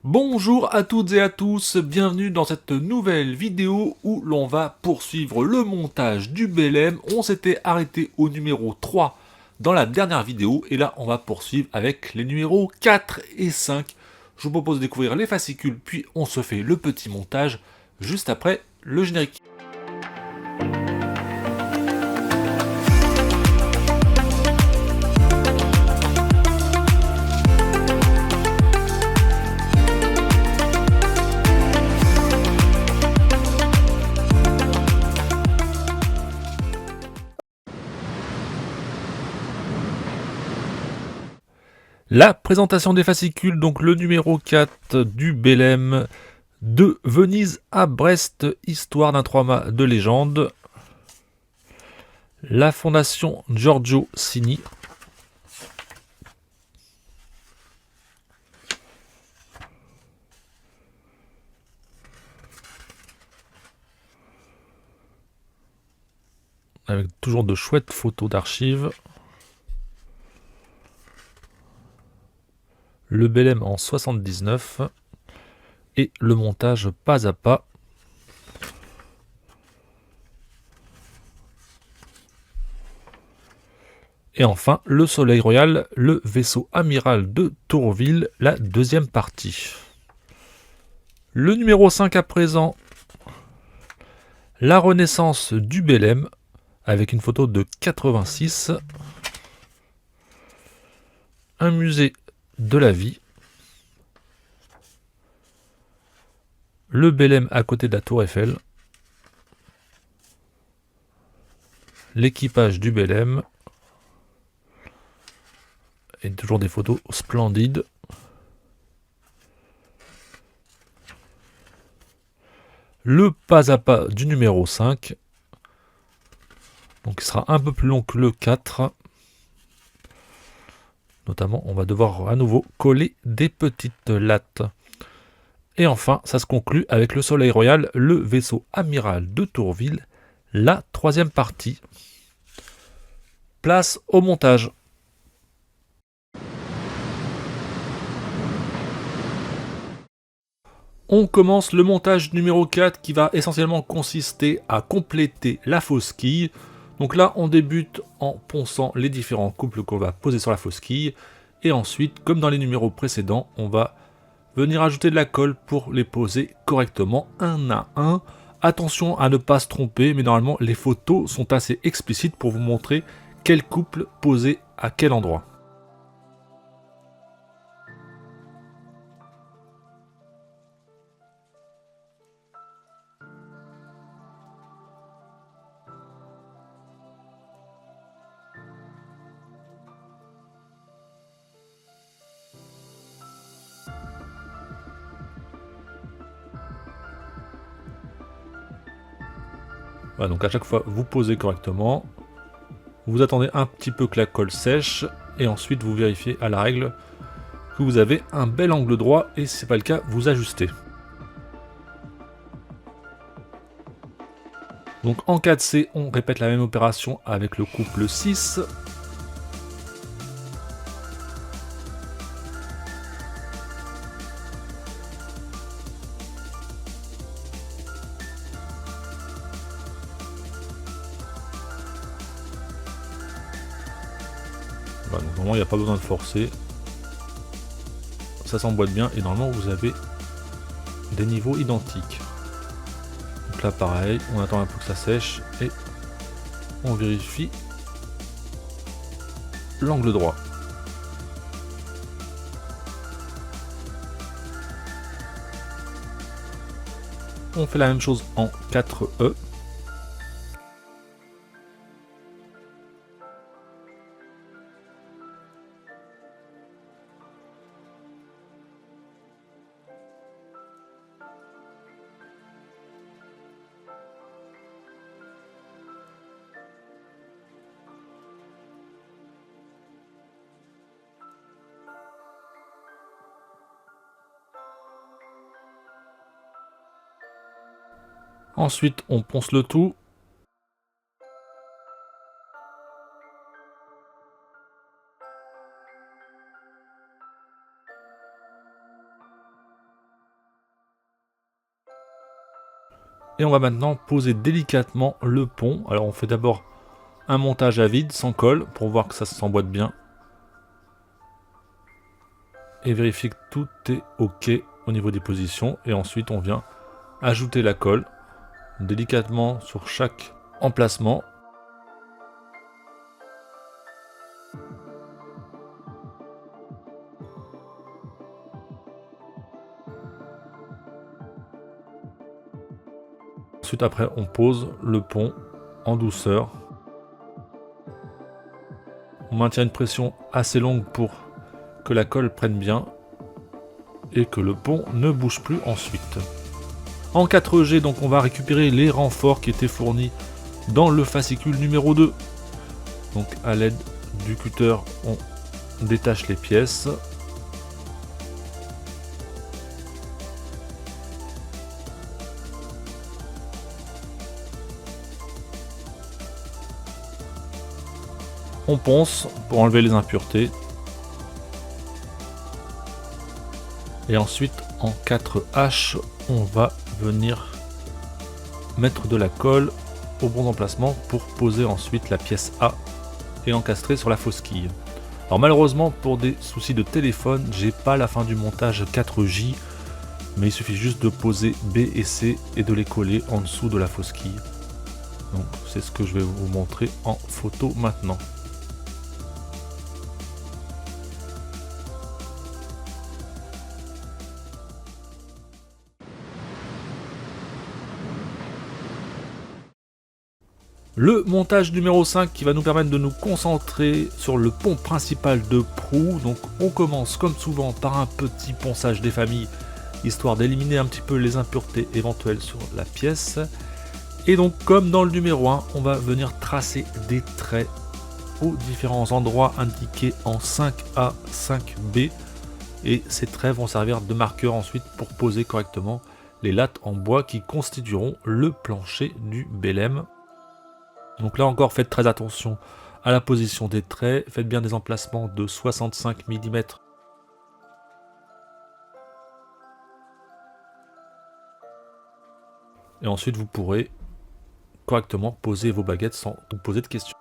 Bonjour à toutes et à tous, bienvenue dans cette nouvelle vidéo où l'on va poursuivre le montage du Belém. On s'était arrêté au numéro 3 dans la dernière vidéo et là on va poursuivre avec les numéros 4 et 5. Je vous propose de découvrir les fascicules puis on se fait le petit montage juste après le générique. La présentation des fascicules, donc le numéro 4 du Belém, de Venise à Brest, histoire d'un trois-mâts de légende. La fondation Giorgio Cini. Avec toujours de chouettes photos d'archives. Le Belém en 79 et le montage pas à pas. Et enfin, le Soleil Royal, le vaisseau amiral de Tourville, la deuxième partie. Le numéro 5 à présent, la renaissance du Belém, avec une photo de 86. Un musée de la vie. Le Belém à côté de la Tour Eiffel. L'équipage du Belém. Et toujours des photos splendides. Le pas à pas du numéro 5. Donc il sera un peu plus long que le 4. Notamment, on va devoir à nouveau coller des petites lattes. Et enfin, ça se conclut avec le Soleil Royal, le vaisseau amiral de Tourville, la troisième partie. Place au montage. On commence le montage numéro 4 qui va essentiellement consister à compléter la fausse quille. Donc là, on débute en ponçant les différents couples qu'on va poser sur la fausse quille. Et ensuite, comme dans les numéros précédents, on va venir ajouter de la colle pour les poser correctement un à un. Attention à ne pas se tromper, mais normalement les photos sont assez explicites pour vous montrer quel couple poser à quel endroit. Voilà, donc à chaque fois vous posez correctement, vous attendez un petit peu que la colle sèche et ensuite vous vérifiez à la règle que vous avez un bel angle droit et si ce n'est pas le cas, vous ajustez. Donc en 4C, on répète la même opération avec le couple 6. Voilà, donc normalement il n'y a pas besoin de forcer. Ça s'emboîte bien et normalement vous avez des niveaux identiques. Donc là pareil, on attend un peu que ça sèche et on vérifie l'angle droit. On fait la même chose en 4E. Ensuite, on ponce le tout. Et on va maintenant poser délicatement le pont. Alors on fait d'abord un montage à vide, sans colle, pour voir que ça s'emboîte bien. Et vérifier que tout est OK au niveau des positions. Et ensuite on vient ajouter la colle délicatement sur chaque emplacement. Ensuite après on pose le pont en douceur. On maintient une pression assez longue pour que la colle prenne bien et que le pont ne bouge plus ensuite. En 4G, donc on va récupérer les renforts qui étaient fournis dans le fascicule numéro 2. Donc à l'aide du cutter, on détache les pièces. On ponce pour enlever les impuretés. Et ensuite, en 4H, on va venir mettre de la colle au bon emplacement pour poser ensuite la pièce A et l'encastrer sur la fausse quille. Alors malheureusement, pour des soucis de téléphone, j'ai pas la fin du montage 4J, mais il suffit juste de poser B et C et de les coller en dessous de la fausse quille. Donc c'est ce que je vais vous montrer en photo maintenant. Le montage numéro 5 qui va nous permettre de nous concentrer sur le pont principal de proue. Donc on commence comme souvent par un petit ponçage des familles, histoire d'éliminer un petit peu les impuretés éventuelles sur la pièce. Et donc comme dans le numéro 1, on va venir tracer des traits aux différents endroits indiqués en 5A, 5B. Et ces traits vont servir de marqueur ensuite pour poser correctement les lattes en bois qui constitueront le plancher du Belém. Donc là encore, faites très attention à la position des traits, faites bien des emplacements de 65 mm. Et ensuite, vous pourrez correctement poser vos baguettes sans vous poser de questions.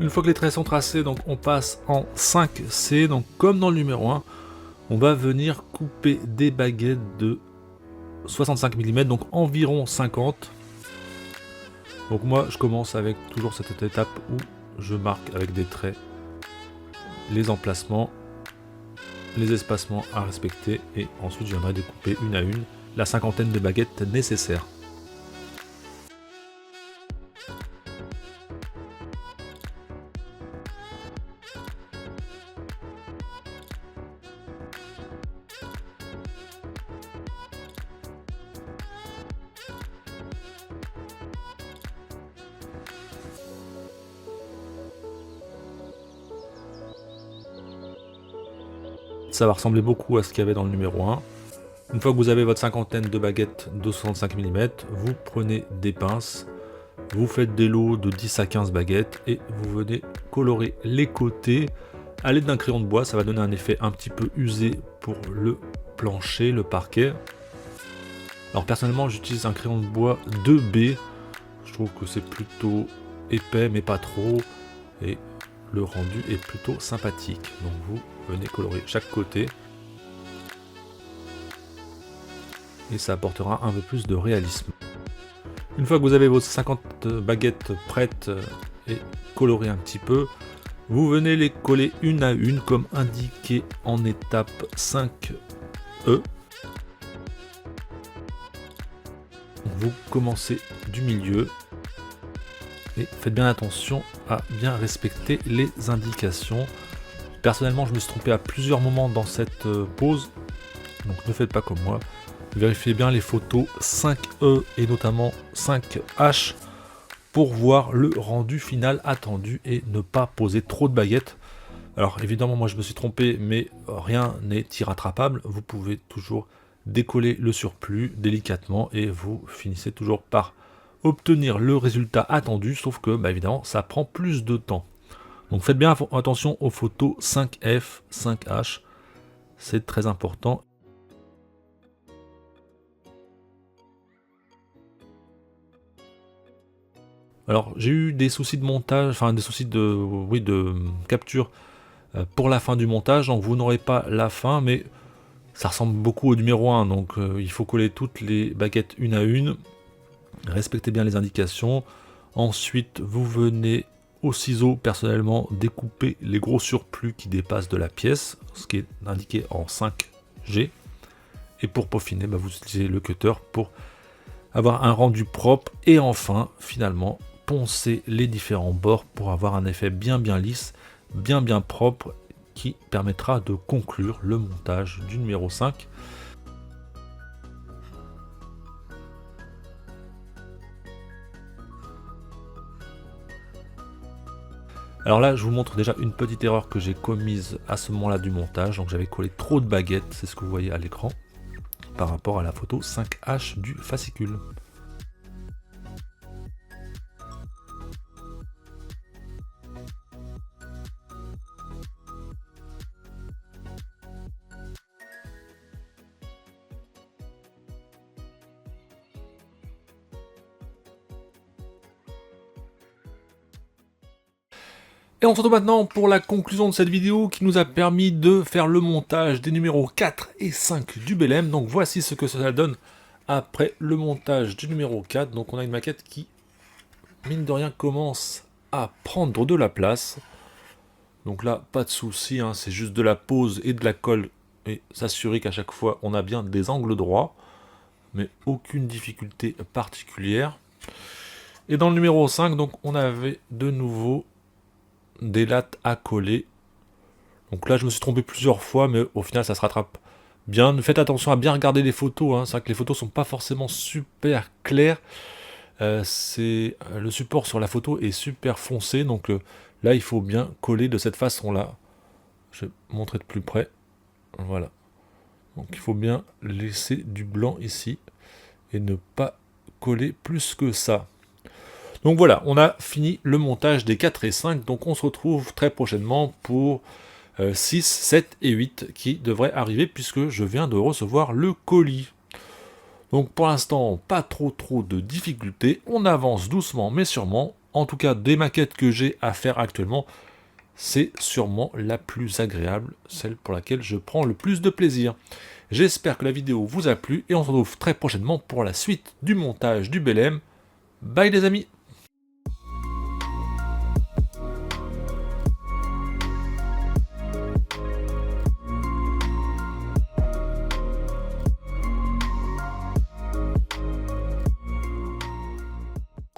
Une fois que les traits sont tracés, donc on passe en 5C. Donc comme dans le numéro 1, on va venir couper des baguettes de 65 mm, donc environ 50. Donc moi je commence avec toujours cette étape où je marque avec des traits les emplacements, les espacements à respecter, et ensuite je viendrai découper une à une la cinquantaine de baguettes nécessaires. Ça va ressembler beaucoup à ce qu'il y avait dans le numéro 1. Une fois que vous avez votre cinquantaine de baguettes de 65 mm, vous prenez des pinces, vous faites des lots de 10 à 15 baguettes et vous venez colorer les côtés à l'aide d'un crayon de bois. Ça va donner un effet un petit peu usé pour le plancher, le parquet. Alors personnellement j'utilise un crayon de bois 2B, je trouve que c'est plutôt épais mais pas trop, et le rendu est plutôt sympathique. Donc vous venez colorer chaque côté. et ça apportera un peu plus de réalisme. Une fois que vous avez vos 50 baguettes prêtes et colorées un petit peu, vous venez les coller une à une comme indiqué en étape 5E. Vous commencez du milieu et faites bien attention à bien respecter les indications. Personnellement, je me suis trompé à plusieurs moments dans cette pose, donc ne faites pas comme moi. Vérifiez bien les photos 5E et notamment 5H pour voir le rendu final attendu et ne pas poser trop de baguettes. Alors évidemment, moi je me suis trompé, mais rien n'est irrattrapable. Vous pouvez toujours décoller le surplus délicatement et vous finissez toujours par obtenir le résultat attendu, sauf que évidemment ça prend plus de temps. Donc faites bien attention aux photos 5F, 5H, c'est très important. Alors j'ai eu des soucis de montage, enfin des soucis de capture pour la fin du montage, donc vous n'aurez pas la fin, mais ça ressemble beaucoup au numéro 1, donc il faut coller toutes les baguettes une à une, respectez bien les indications, ensuite vous venez au ciseau personnellement découper les gros surplus qui dépassent de la pièce, ce qui est indiqué en 5G, et pour peaufiner, vous utilisez le cutter pour avoir un rendu propre, et enfin, finalement, poncer les différents bords pour avoir un effet bien lisse, bien propre, qui permettra de conclure le montage du numéro 5. Alors là, je vous montre déjà une petite erreur que j'ai commise à ce moment-là du montage. Donc j'avais collé trop de baguettes, c'est ce que vous voyez à l'écran, par rapport à la photo 5H du fascicule. Et on se retrouve maintenant pour la conclusion de cette vidéo qui nous a permis de faire le montage des numéros 4 et 5 du Belém. Donc voici ce que ça donne après le montage du numéro 4. Donc on a une maquette qui, mine de rien, commence à prendre de la place. Donc là, pas de souci, hein, c'est juste de la pose et de la colle et s'assurer qu'à chaque fois on a bien des angles droits, mais aucune difficulté particulière. Et dans le numéro 5, donc on avait de nouveau des lattes à coller. Donc là je me suis trompé plusieurs fois, mais au final ça se rattrape bien. Faites attention à bien regarder les photos, hein. C'est vrai que les photos sont pas forcément super claires. Le support sur la photo est super foncé, donc là il faut bien coller de cette façon là. Je vais montrer de plus près. Voilà. Donc il faut bien laisser du blanc ici et ne pas coller plus que ça. Donc voilà, on a fini le montage des 4 et 5, donc on se retrouve très prochainement pour 6, 7 et 8 qui devraient arriver puisque je viens de recevoir le colis. Donc pour l'instant, pas trop de difficultés, on avance doucement mais sûrement. En tout cas, des maquettes que j'ai à faire actuellement, c'est sûrement la plus agréable, celle pour laquelle je prends le plus de plaisir. J'espère que la vidéo vous a plu et on se retrouve très prochainement pour la suite du montage du Belém. Bye les amis!